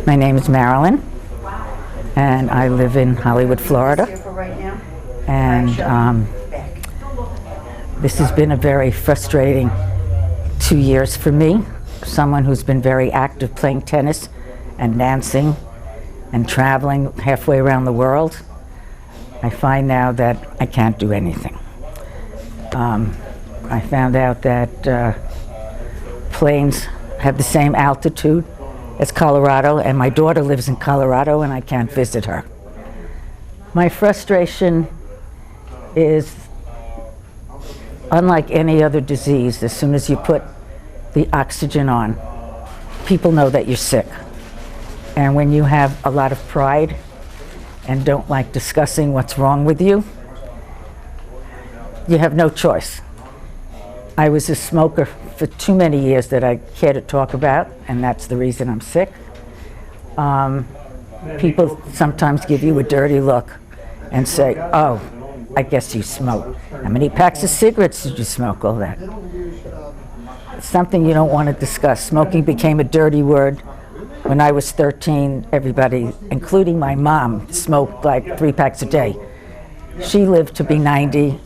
My name is Marilyn, and I live in Hollywood, Florida. And this has been a very frustrating 2 years for me. Someone who's been very active playing tennis and dancing and traveling halfway around the world. I find now that I can't do anything. I found out that planes have the same altitude as Colorado, and my daughter lives in Colorado, and I can't visit her. My frustration is, unlike any other disease, as soon as you put the oxygen on, people know that you're sick. And when you have a lot of pride and don't like discussing what's wrong with you, you have no choice. I was a smoker for too many years that I care to talk about, and that's the reason I'm sick. People sometimes give you a dirty look and say, oh, I guess you smoke. How many packs of cigarettes did you smoke? All that. It's something you don't want to discuss. Smoking became a dirty word. When I was 13, everybody, including my mom, smoked like 3 packs a day. She lived to be 90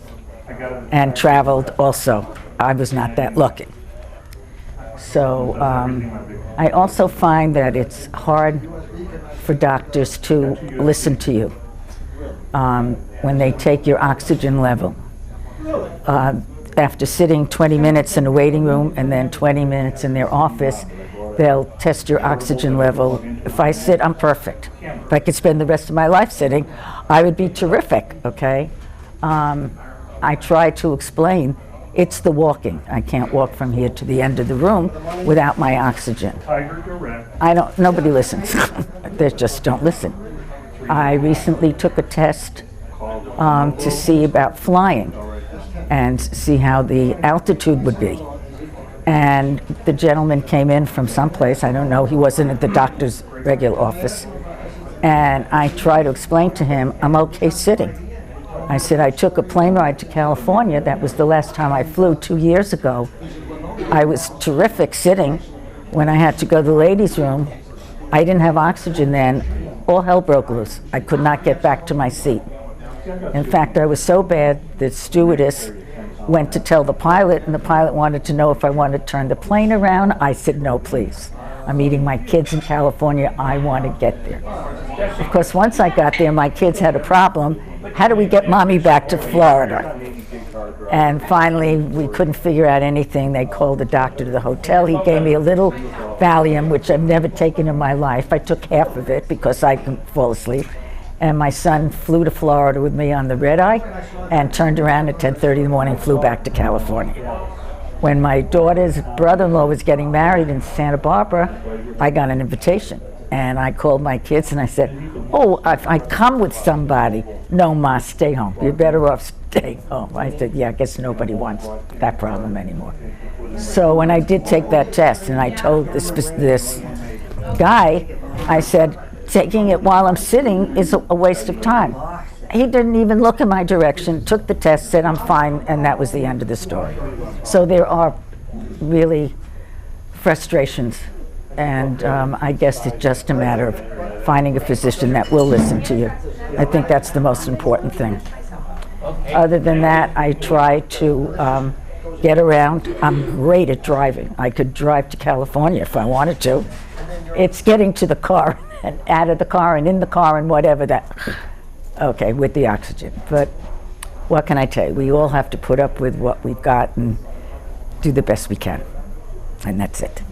and traveled also. I was not that lucky. So I also find that it's hard for doctors to listen to you when they take your oxygen level. After sitting 20 minutes in a waiting room and then 20 minutes in their office, they'll test your oxygen level. If I sit, I'm perfect. If I could spend the rest of my life sitting, I would be terrific, okay? I try to explain, it's the walking. I can't walk from here to the end of the room without my oxygen. Nobody listens. They just don't listen. I recently took a test to see about flying and see how the altitude would be. And the gentleman came in from someplace, I don't know, he wasn't at the doctor's regular office. And I tried to explain to him, I'm okay sitting. I said, I took a plane ride to California. That was the last time I flew 2 years ago. I was terrific sitting. When I had to go to the ladies' room, I didn't have oxygen then. All hell broke loose. I could not get back to my seat. In fact, I was so bad that stewardess went to tell the pilot, and the pilot wanted to know if I wanted to turn the plane around. I said, no, please. I'm eating my kids in California. I want to get there. Of course, once I got there, my kids had a problem. How do we get mommy back to Florida? And finally, we couldn't figure out anything. They called the doctor to the hotel. He gave me a little Valium, which I've never taken in my life. I took half of it because I couldn't fall asleep. And my son flew to Florida with me on the red eye and turned around at 10:30 in the morning, flew back to California. When my daughter's brother-in-law was getting married in Santa Barbara, I got an invitation. And I called my kids and I said, oh, if I come with somebody, no, Ma, stay home. You're better off staying home. I said, yeah, I guess nobody wants that problem anymore. So when I did take that test and I told this guy, I said, taking it while I'm sitting is a waste of time. He didn't even look in my direction, took the test, said I'm fine, and that was the end of the story. So there are really frustrations, and I guess it's just a matter of finding a physician that will listen to you. I think that's the most important thing. Other than that, I try to get around. I'm great at driving. I could drive to California if I wanted to. It's getting to the car and out of the car and in the car and whatever that, okay, with the oxygen. But what can I tell you? We all have to put up with what we've got and do the best we can. And that's it.